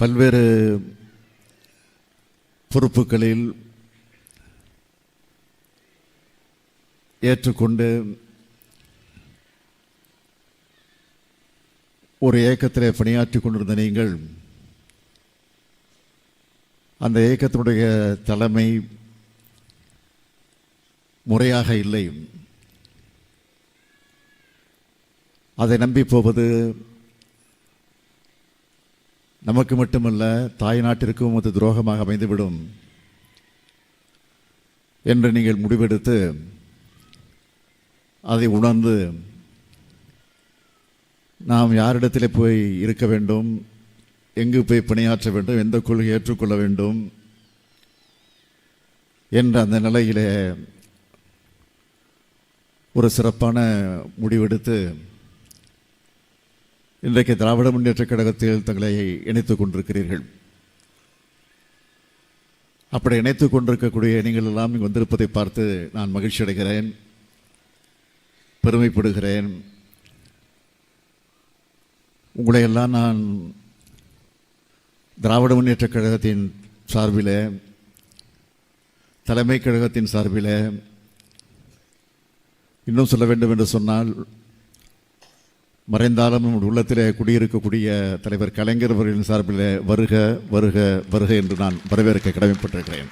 பல்வேறு பொறுப்புகளில் ஏற்றுக்கொண்டு ஒரு இயக்கத்தில் பணியாற்றி கொண்டிருந்த நீங்கள் அந்த இயக்கத்தினுடைய தலைமை முறையாக இல்லை. அதை நம்பி போவது நமக்கு மட்டுமல்ல, தாய் நாட்டிற்கும் அது துரோகமாக அமைந்துவிடும் என்று நீங்கள் முடிவெடுத்து அதை உணர்ந்து நாம் யாரிடத்தில் போய் இருக்க வேண்டும், எங்கு போய் பணியாற்ற வேண்டும், எந்த கொள்கையை ஏற்றுக்கொள்ள வேண்டும் என்ற அந்த நிலையிலே ஒரு சிறப்பான முடிவெடுத்து இன்றைக்கு திராவிட முன்னேற்றக் கழகத்தில் தங்களை இணைத்துக் கொண்டிருக்கிறீர்கள். அப்படி இணைத்துக் கொண்டிருக்கக்கூடிய நீங்கள் எல்லாம் இங்கு வந்திருப்பதை பார்த்து நான் மகிழ்ச்சி அடைகிறேன், பெருமைப்படுகிறேன். உங்களையெல்லாம் நான் திராவிட முன்னேற்றக் கழகத்தின் சார்பில், தலைமை கழகத்தின் சார்பில், இன்னும் சொல்ல வேண்டும் என்று சொன்னால் மறைந்தாலும் உள்ளத்திலே குடியிருக்கக்கூடிய தலைவர் கலைஞர் அவர்களின் சார்பில் வருக வருக வருக என்று நான் வரவேற்க கடமைப்பட்டிருக்கிறேன்.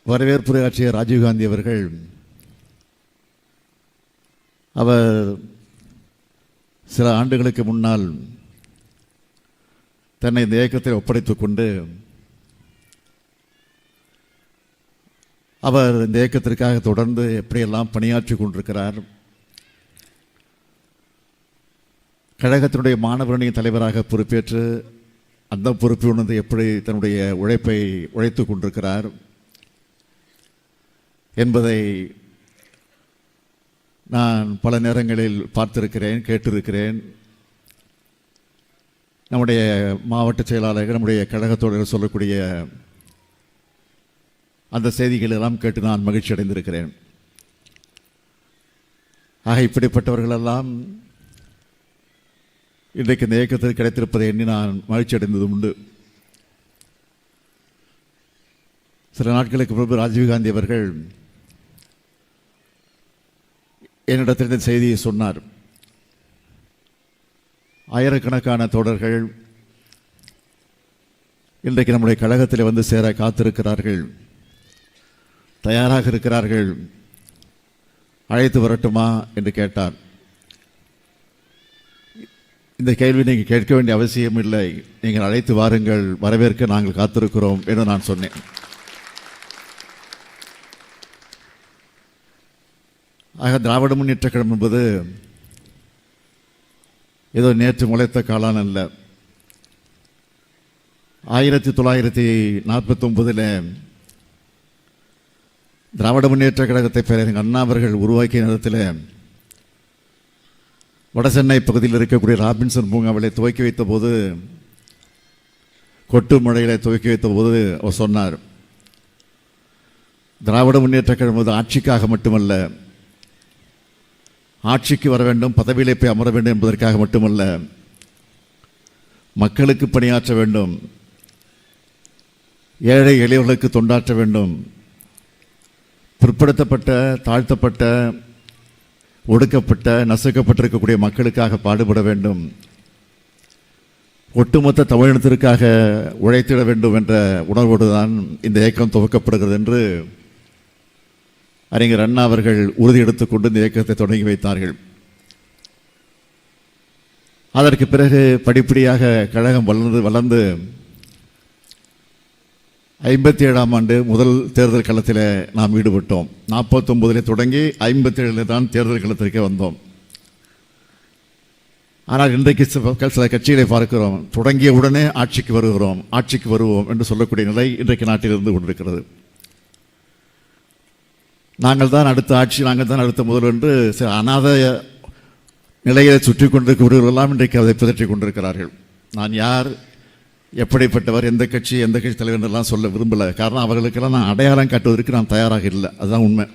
வரவேற்புரையாற்றிய ராஜீவ்காந்தி அவர்கள் அவர் சில ஆண்டுகளுக்கு முன்னால் தன்னை இந்த இயக்கத்தில் ஒப்படைத்துக் கொண்டு அவர் இந்த இயக்கத்திற்காக தொடர்ந்து எப்படியெல்லாம் பணியாற்றி கொண்டிருக்கிறார். கழகத்தினுடைய மாணவரணி தலைவராக பொறுப்பேற்று அந்த பொறுப்பை உணர்ந்து எப்படி தன்னுடைய உழைப்பை உழைத்து கொண்டிருக்கிறார் என்பதை நான் பல நேரங்களில் பார்த்திருக்கிறேன், கேட்டிருக்கிறேன். நம்முடைய மாவட்ட செயலாளர்கள், நம்முடைய கழகத்தோடு சொல்லக்கூடிய அந்த செய்திகள் எல்லாம் கேட்டு நான் மகிழ்ச்சி அடைந்திருக்கிறேன். ஆக இப்படிப்பட்டவர்களெல்லாம் இன்றைக்கு இந்த இயக்கத்தில் கிடைத்திருப்பதை எண்ணி நான் மகிழ்ச்சி அடைந்தது உண்டு. சில நாட்களுக்கு முன்பு ராஜீவ்காந்தி அவர்கள் என்னிடத்தில் இந்த செய்தியை சொன்னார். ஆயிரக்கணக்கான தோழர்கள் இன்றைக்கு நம்முடைய கழகத்தில் வந்து சேர காத்திருக்கிறார்கள், தயாராக இருக்கிறார்கள், அழைத்து வரட்டுமா என்று கேட்டார். இந்த கேள்வி நீங்கள் கேட்க வேண்டிய அவசியம் இல்லை, நீங்கள் அழைத்து வாருங்கள், வரவேற்க நாங்கள் காத்திருக்கிறோம் என்று நான் சொன்னேன். ஆக திராவிட முன்னேற்றக் கழகம் என்பது ஏதோ நேற்று முளைத்த காளான் அல்ல. 1949 திராவிட முன்னேற்றக் கழகத்தை பேரறிஞர் அண்ணா அவர்கள் உருவாக்கிய நேரத்தில் வடசென்னை பகுதியில் இருக்கக்கூடிய ராபின்சன் பூங்காவிலே துவக்கி வைத்த போது, கொட்டு மழையிலே துவக்கி வைத்த போது அவர் சொன்னார், திராவிட முன்னேற்றக் கழகம் என்பது ஆட்சிக்காக மட்டுமல்ல, ஆட்சிக்கு வர வேண்டும், பதவியிலே போய் அமர வேண்டும் என்பதற்காக மட்டுமல்ல, மக்களுக்கு பணியாற்ற வேண்டும், ஏழை எளியவர்களுக்கு தொண்டாற்ற வேண்டும், பிற்படுத்தப்பட்ட, தாழ்த்தப்பட்ட, ஒடுக்கப்பட்ட, நசுக்கப்பட்டிருக்கக்கூடிய மக்களுக்காக பாடுபட வேண்டும், ஒட்டுமொத்த தமிழினத்திற்காக உழைத்திட வேண்டும் என்ற உணர்வோடு தான் இந்த இயக்கம் துவக்கப்படுகிறது என்று அறிஞர் அண்ணா அவர்கள் உறுதி எடுத்துக்கொண்டு இந்த இயக்கத்தை தொடங்கி வைத்தார்கள். அதற்கு பிறகு படிப்படியாக கழகம் வளர்ந்து 57ஆம் ஆண்டு முதல் தேர்தல் களத்தில் நாம் ஈடுபட்டோம். 49 தொடங்கி 57 தான் தேர்தல் களத்திற்கே வந்தோம். ஆனால் இன்றைக்கு சில கட்சிகளை பார்க்கிறோம், தொடங்கிய உடனே ஆட்சிக்கு வருவோம் என்று சொல்லக்கூடிய நிலை இன்றைக்கு நாட்டில் இருந்து கொண்டிருக்கிறது. நாங்கள் தான் அடுத்த ஆட்சி, நாங்கள் தான் அடுத்த முதல்வர் என்று அநாத நிலையை சுற்றி கொண்டிருக்கிறவர்களெல்லாம் இன்றைக்கு அதை பிதற்றிக் கொண்டிருக்கிறார்கள். நான் யார், எப்படிப்பட்டவர், எந்த கட்சி தலைவர் என்றெல்லாம் சொல்ல விரும்பலை. காரணம், அவர்களுக்கெல்லாம் நான் அடையாளம் காட்டுவதற்கு நான் தயாராக இல்லை. அதுதான் உண்மை.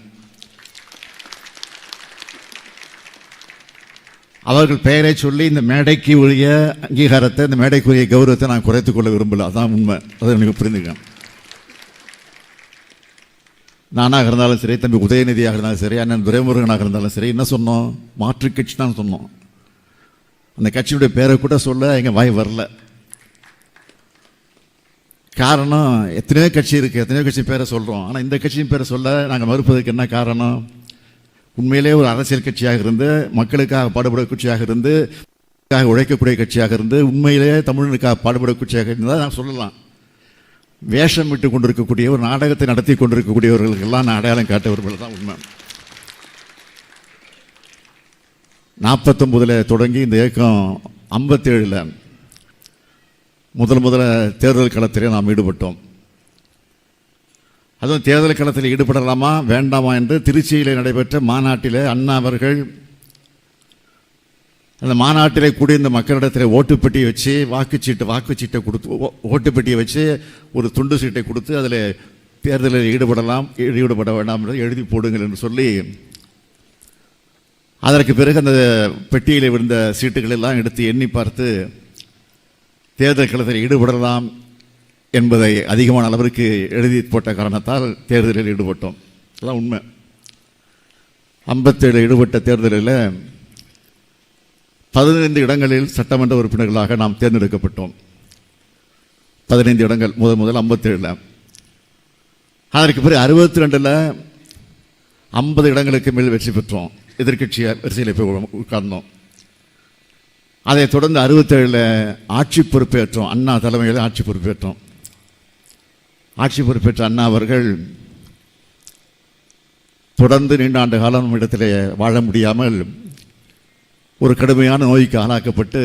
அவர்கள் பெயரை சொல்லி இந்த மேடைக்கு உரிய அங்கீகாரத்தை, இந்த மேடைக்குரிய கௌரவத்தை நான் குறைத்துக் கொள்ள விரும்பல. அதான் உண்மை. அதை எனக்கு புரிந்துக்க. நானாக இருந்தாலும் சரி, தம்பி உதயநிதியாக இருந்தாலும் சரி, அண்ணன் துரைமுருகனாக இருந்தாலும் சரி, என்ன சொன்னோம்? மாற்று கட்சி தான் சொன்னோம். அந்த கட்சியுடைய பேரை கூட சொல்ல எங்கள் வாய் வரல. காரணம், எத்தனையோ கட்சி இருக்குது, எத்தனையோ கட்சி பேரை சொல்கிறோம். ஆனால் இந்த கட்சியின் பேரை சொல்ல நாங்கள் மறுப்பதற்கு என்ன காரணம்? உண்மையிலே ஒரு அரசியல் கட்சியாக இருந்து, மக்களுக்காக பாடுபட கட்சியாக இருந்து, உழைக்கக்கூடிய கட்சியாக இருந்து, உண்மையிலே தமிழனுக்காக பாடுபட கட்சியாக இருந்தால் நான் சொல்லலாம். வேஷம் விட்டு கொண்டிருக்கக்கூடிய ஒரு நாடகத்தை நடத்தி கொண்டிருக்கக்கூடியவர்களுக்கெல்லாம் நான் அடையாளம் காட்டவர்கள் தான் உண்மை. 49 தொடங்கி இந்த இயக்கம் 57 முதல்ல தேர்தல் களத்திலே நாம் ஈடுபட்டோம். அதுவும் தேர்தல் களத்தில் ஈடுபடலாமா வேண்டாமா என்று திருச்சியில் நடைபெற்ற மாநாட்டில் அண்ணா அவர்கள் அந்த மாநாட்டிலே கூடி இந்த மக்களிடத்தில் ஓட்டுப்பெட்டியை வச்சு வாக்குச்சீட்டை கொடுத்து, ஓட்டுப்பெட்டியை வச்சு ஒரு துண்டு சீட்டை கொடுத்து அதில் தேர்தலில் ஈடுபட வேண்டாம் என்று எழுதி போடுங்கள் என்று சொல்லி, அதற்கு பிறகு அந்த பெட்டியில் விழுந்த சீட்டுகள் எல்லாம் எடுத்து எண்ணி பார்த்து தேர்தல் களத்தில் ஈடுபடலாம் என்பதை அதிகமான அளவிற்கு எழுதி போட்ட காரணத்தால் தேர்தலில் ஈடுபட்டோம். அதுதான் உண்மை. 57 ஈடுபட்ட தேர்தலில் 15 இடங்களில் சட்டமன்ற உறுப்பினர்களாக நாம் தேர்ந்தெடுக்கப்பட்டோம். 15 இடங்கள் முதல் 57. அதற்கு பிறகு 62 50 இடங்களுக்கு மேல் வெற்றி பெற்றோம். எதிர்கட்சியார் வரிசையில் போய் உட்கார்ந்தோம். அதைத் தொடர்ந்து 67 ஆட்சி பொறுப்பேற்றோம். அண்ணா தலைமையில் ஆட்சி பொறுப்பேற்றோம். ஆட்சி பொறுப்பேற்ற அண்ணா அவர்கள் தொடர்ந்து நீண்ட ஆண்டு காலம் இடத்திலே வாழ முடியாமல் ஒரு கடுமையான நோய்க்கு ஆளாக்கப்பட்டு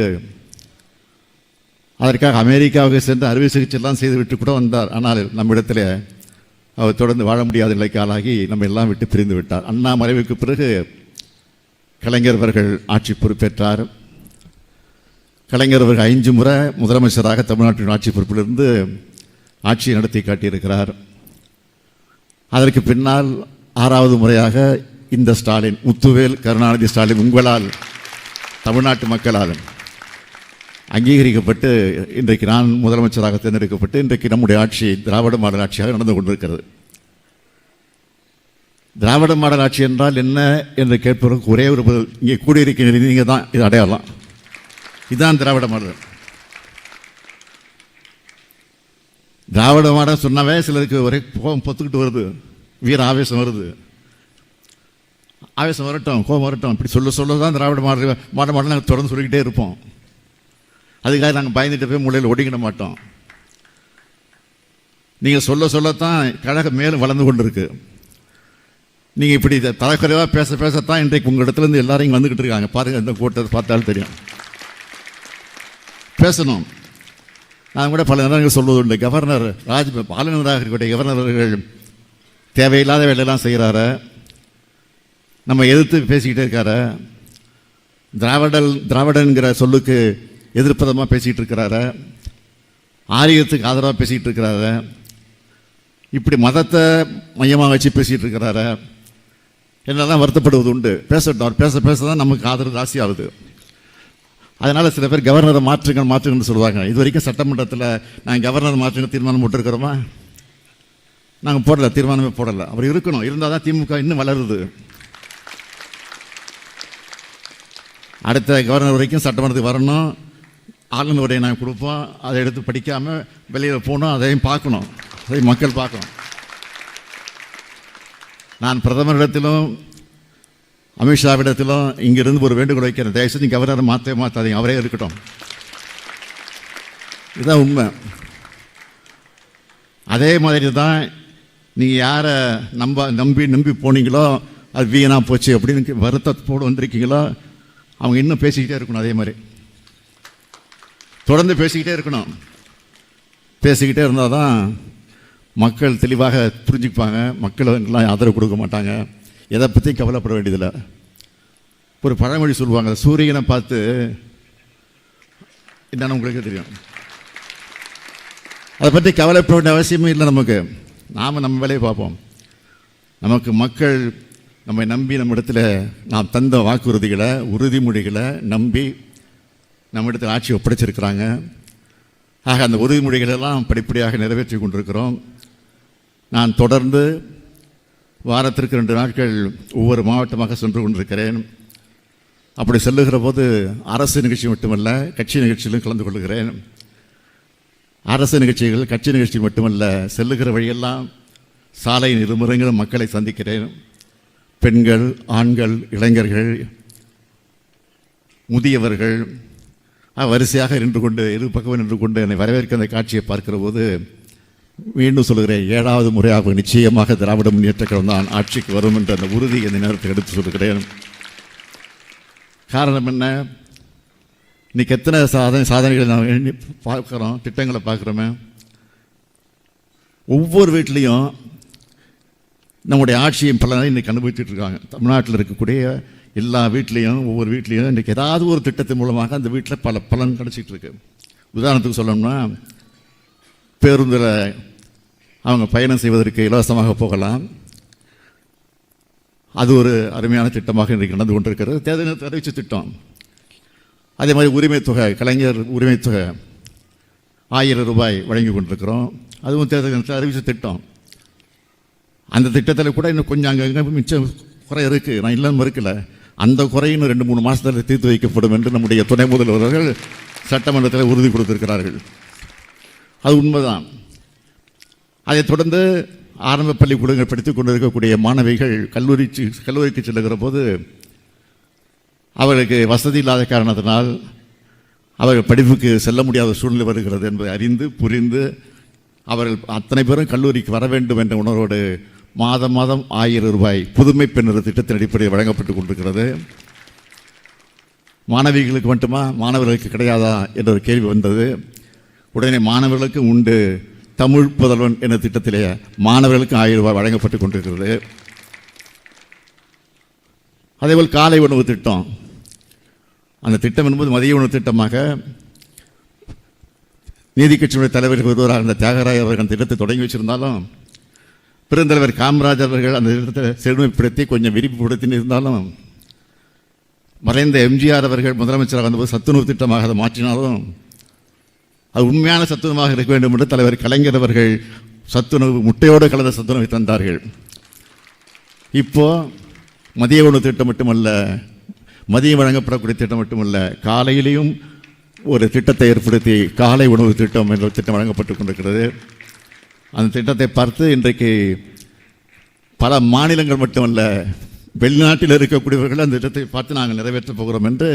அதற்காக அமெரிக்காவுக்கு சென்று அறுவை சிகிச்சைலாம் செய்துவிட்டு கூட வந்தார். ஆனால் நம்மிடத்தில் அவர் தொடர்ந்து வாழ முடியாத நிலைக்கு ஆளாகி நம்ம எல்லாம் விட்டு பிரிந்து விட்டார். அண்ணா மறைவுக்கு பிறகு கலைஞர் அவர்கள் ஆட்சி பொறுப்பேற்றார். கலைஞர் அவர்கள் 5 முறை முதலமைச்சராக தமிழ்நாட்டின் ஆட்சி பொறுப்பிலிருந்து ஆட்சியை நடத்தி காட்டியிருக்கிறார். அதற்கு பின்னால் 6வது முறையாக இந்த ஸ்டாலின், முத்துவேல் கருணாநிதி ஸ்டாலின் உங்களால், தமிழ்நாட்டு மக்களால் அங்கீகரிக்கப்பட்டு இன்றைக்கு நான் முதலமைச்சராக தேர்ந்தெடுக்கப்பட்டு இன்றைக்கு நம்முடைய ஆட்சி திராவிட மாடல் ஆட்சியாக நடந்து கொண்டிருக்கிறது. திராவிட மாடல் ஆட்சி என்றால் என்ன என்று கேட்பதற்கு ஒரே ஒரு பதில், இங்கே கூடியிருக்கிற நீங்கள் தான் இது அடையாளம். இதுதான் திராவிட மாடல். திராவிட மாடல் சொன்னாவே சிலருக்கு ஒரே கோபம் பொத்துக்கிட்டு வருது, வீர ஆவேசம் வருது. ஆவேசம் வரட்டும், கோபம் வரட்டும், இப்படி சொல்ல தான் திராவிட மாடல் நாங்கள் தொடர்ந்து சொல்லிக்கிட்டே இருப்போம். அதுக்காக நாங்கள் பயந்துட்டு போய் மூலையில் ஒடிக்கிட மாட்டோம். நீங்கள் சொல்லத்தான் கழகம் மேலும் வளர்ந்து கொண்டு இருக்கு. நீங்கள் இப்படி தலைக்குறைவாக பேசத்தான் இன்றைக்கு உங்கள் இடத்துலேருந்து எல்லாரும் இங்கே வந்துக்கிட்டு இருக்காங்க. பாருங்கள், இந்த கூட்டத்தை பார்த்தாலும் தெரியும். பேசணும். நான் கூட பல நேரங்கள் சொல்வது உண்டு. கவர்னர் ஆளுநராக இருக்கக்கூடிய கவர்னர் அவர்கள் தேவையில்லாத வேலையெல்லாம் செய்கிறாரு, நம்ம எதிர்த்து பேசிக்கிட்டே இருக்காரு, திராவிடங்கிற சொல்லுக்கு எதிர்ப்பதமாக பேசிக்கிட்டு இருக்கிறாரு, ஆரியத்துக்கு ஆதரவாக பேசிக்கிட்டு இருக்கிறாரு, இப்படி மதத்தை மையமாக வச்சு பேசிகிட்டு இருக்கிறாரு என்னெல்லாம் வருத்தப்படுவது உண்டு. பேசட்டும், அவர் பேச தான் நமக்கு ஆதரவு ஜாஸ்தி ஆகுது. அதனால் சில பேர் கவர்னரை மாற்றுங்கன்னு சொல்லுவாங்க. இது வரைக்கும் சட்டமன்றத்தில் நாங்கள் கவர்னர் மாற்றுங்க தீர்மானம் போட்டிருக்கிறோமா? நாங்கள் போடலை, தீர்மானமே போடலை. அவர் இருக்கணும், இருந்தால் தான் திமுக இன்னும் வளருது. அடுத்த கவர்னர் வரைக்கும் சட்டமன்றத்துக்கு வரணும், ஆளுநர் உரையை நாங்கள் கொடுப்போம், அதை எடுத்து படிக்காமல் வெளியில் போகணும், அதையும் பார்க்கணும், அதை மக்கள் பார்க்கணும். நான் பிரதமரிடத்திலும் அமித்ஷாவிடத்திலும் இங்கிருந்து ஒரு வேண்டுகோள் வைக்கிறேன். தயவுசெய்து கவர்னரை மாற்றாதீங்க, அவரே இருக்கட்டும். இதுதான் உண்மை. அதே மாதிரி தான் நீங்கள் யாரை நம்பி போனீங்களோ அது வீணாக போச்சு அப்படின்னு வருத்தத்தோடு வந்திருக்கீங்களோ அவங்க இன்னும் பேசிக்கிட்டே இருக்கணும். அதே மாதிரி தொடர்ந்து பேசிக்கிட்டே இருக்கணும். பேசிக்கிட்டே இருந்தால் தான் மக்கள் தெளிவாக புரிஞ்சுப்பாங்க. மக்களுக்கெல்லாம் ஆதரவு கொடுக்க மாட்டாங்க. எதை பற்றி கவலைப்பட வேண்டியதில்லை. ஒரு பழமொழி சொல்லுவாங்க, சூரியனை பார்த்து என்னன்னு உங்களுக்கு தெரியும். அதை பற்றி கவலைப்பட வேண்டிய அவசியமே இல்லை நமக்கு. நாம் நம்ம வேலையை பார்ப்போம். நமக்கு மக்கள் நம்மை நம்பி நம்மிடத்தில் நாம் தந்த வாக்குறுதிகளை உறுதிமொழிகளை நம்பி நம்மிடத்தில் ஆட்சி ஒப்படைச்சிருக்கிறாங்க. ஆக அந்த உறுதிமொழிகளெல்லாம் படிப்படியாக நிறைவேற்றி கொண்டிருக்கிறோம். நான் தொடர்ந்து வாரத்திற்கு 2 நாட்கள் ஒவ்வொரு மாவட்டமாக சென்று கொண்டிருக்கிறேன். அப்படி செல்லுகிற போது அரசு நிகழ்ச்சி மட்டுமல்ல, கட்சி நிகழ்ச்சியிலும் கலந்து கொள்கிறேன். அரசு நிகழ்ச்சிகள், கட்சி நிகழ்ச்சி மட்டுமல்ல, செல்லுகிற வழியெல்லாம் சாலையின் இருமுறைகளும் மக்களை சந்திக்கிறேன். பெண்கள், ஆண்கள், இளைஞர்கள், முதியவர்கள் வரிசையாக நின்று கொண்டு இரு பக்கமும் நின்று கொண்டு என்னை வரவேற்க அந்த காட்சியை பார்க்கிற போது மீண்டும் சொல்கிறேன், 7வது முறையாக நிச்சயமாக திராவிட முன்னேற்றக் கழகம் தான் ஆட்சிக்கு வரும் என்ற அந்த உறுதி இந்த நேரத்தில் எடுத்து சொல்கிறேன். காரணம் என்ன? இன்னைக்கு எத்தனை சாதனைகளை நாம் எண்ணி பார்க்குறோம், திட்டங்களை பார்க்குறோமே. ஒவ்வொரு வீட்லேயும் நம்முடைய ஆட்சியின் பலனை இன்றைக்கி அனுபவிச்சுட்டு இருக்காங்க. தமிழ்நாட்டில் இருக்கக்கூடிய எல்லா வீட்லேயும் ஒவ்வொரு வீட்லேயும் இன்றைக்கி ஏதாவது ஒரு திட்டத்தின் மூலமாக அந்த வீட்டில் பல பலன் கிடச்சிட்டு இருக்கு. உதாரணத்துக்கு சொல்லணும்னா, பேருந்தில் அவங்க பயணம் செய்வதற்கு இலவசமாக போகலாம். அது ஒரு அருமையான திட்டமாக இன்றைக்கு நடந்து கொண்டிருக்கிறது. தேர்தல் அறிவிச்ச திட்டம். அதே மாதிரி உரிமை தொகை, கலைஞர் உரிமை தொகை 1000 ரூபாய் வழங்கி கொண்டிருக்கிறோம். அதுவும் தேர்தல் அறிவிச்ச திட்டம். அந்த திட்டத்தில் கூட இன்னும் கொஞ்சம் அங்கங்கே மிச்சம் குறை இருக்குது, நான் இல்லைன்னு மறுக்கலை. அந்த குறை இன்னும் 2-3 மாதத்தில் தீர்த்து வைக்கப்படும் என்று நம்முடைய துணை முதல்வர்கள் சட்டமன்றத்தில் உறுதி கொடுத்திருக்கிறார்கள். அது உண்மைதான். அதைத் தொடர்ந்து ஆரம்ப பள்ளிக்கூடங்கள் படித்துக் கொண்டிருக்கக்கூடிய மாணவிகள் கல்லூரிக்கு செல்லுகிற போது அவர்களுக்கு வசதி இல்லாத காரணத்தினால் அவர்கள் படிப்புக்கு செல்ல முடியாத சூழ்நிலை வருகிறது என்பதை அறிந்து புரிந்து அவர்கள் அத்தனை பேரும் கல்லூரிக்கு வர வேண்டும் என்ற உணர்வோடு மாதம் 1000 ரூபாய் புதுமை பெண்ணர் திட்டத்தின் அடிப்படையில் வழங்கப்பட்டு கொண்டிருக்கிறது. மாணவிகளுக்கு மட்டுமா, மாணவர்களுக்கு கிடையாதா என்ற ஒரு கேள்வி வந்தது. உடனே மாணவர்களுக்கு உண்டு, தமிழ் புதல்வன் என்ற திட்டத்திலே மாணவர்களுக்கு 1000 ரூபாய் வழங்கப்பட்டு கொண்டிருக்கிறது. அதேபோல் காலை உணவு திட்டம். அந்த திட்டம் என்பது மதிய உணவு திட்டமாக நீதி கட்சியினுடைய தலைவர்கள் ஒருவராக இருந்த தியாகராய அவர்கள் அந்த திட்டத்தை தொடங்கி வச்சிருந்தாலும், பெருந்தலைவர் காமராஜர் அவர்கள் அந்த திட்டத்தை செழுமைப்படுத்தி கொஞ்சம் விரிவுபடுத்தி இருந்தாலும், மறைந்த எம்ஜிஆர் அவர்கள் முதலமைச்சராக வந்தபோது சத்துணவு திட்டமாக அதை மாற்றினாலும், அது உண்மையான சத்துணவாக இருக்க வேண்டும் என்று தலைவர் கலைஞர் அவர்கள் சத்துணவு முட்டையோடு கலந்த சத்துணவை தந்தார்கள். இப்போ மதிய உணவு திட்டம் மட்டுமல்ல, மதியம் வழங்கப்படக்கூடிய திட்டம் மட்டுமல்ல, காலையிலையும் ஒரு திட்டத்தை ஏற்படுத்தி காலை உணவு திட்டம் என்ற திட்டம் வழங்கப்பட்டு கொண்டிருக்கிறது. அந்த திட்டத்தை பார்த்து இன்றைக்கு பல மாநிலங்கள் மட்டுமல்ல, வெளிநாட்டில் இருக்கக்கூடியவர்கள் அந்த திட்டத்தை பார்த்து நாங்கள் நிறைவேற்றப் போகிறோம் என்று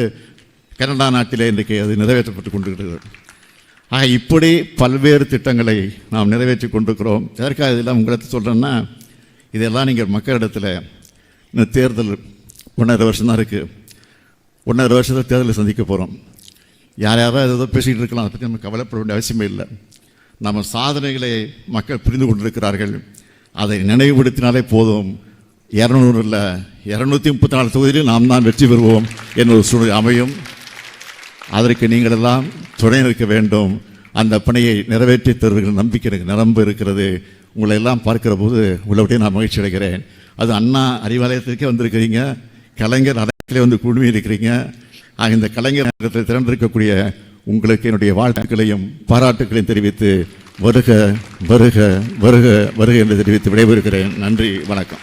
கனடா நாட்டிலே இன்றைக்கு அது நிறைவேற்றப்பட்டு கொண்டிருக்கிறது. ஆக இப்படி பல்வேறு திட்டங்களை நாம் நிறைவேற்றி கொண்டிருக்கிறோம். எதற்காக இதெல்லாம் உங்களுக்கு சொல்கிறேன்னா, இதெல்லாம் நீங்கள் மக்களிடத்தில் இந்த தேர்தல் 1.5 வருஷம் தான் இருக்குது. 1.5 வருஷத்தில் தேர்தலை சந்திக்க போகிறோம். யாராவது ஏதோ பேசிக்கிட்டு இருக்கலாம், அதை பற்றி நம்ம கவலைப்பட வேண்டிய அவசியமே இல்லை. நம்ம சாதனைகளை மக்கள் புரிந்து கொண்டிருக்கிறார்கள். அதை நினைவுபடுத்தினாலே போதும். 200 இல்லை, 234 தொகுதியில் நாம் தான் வெற்றி பெறுவோம் என்ற ஒரு சூழ்நிலை அமையும். அதற்கு நீங்கள் எல்லாம் துணை நிற்க வேண்டும். அந்த பணியை நிறைவேற்றி தருகிற நம்பிக்கை எனக்கு நிரம்ப இருக்கிறது. உங்களை எல்லாம் பார்க்கிற போது உள்ளபடியே நான் மகிழ்ச்சி அடைகிறேன். அது அண்ணா அறிவாலயத்திற்கே வந்திருக்கிறீங்க, கலைஞர் அரங்கிலே வந்து குழுமி இருக்கிறீங்க. இந்த கலைஞர் அரங்கத்தில் திறந்திருக்கக்கூடிய உங்களுக்கு என்னுடைய வாழ்த்துக்களையும் பாராட்டுக்களையும் தெரிவித்து வருக வருக வருக வருக என்று தெரிவித்து விடைபெறுகிறேன். நன்றி, வணக்கம்.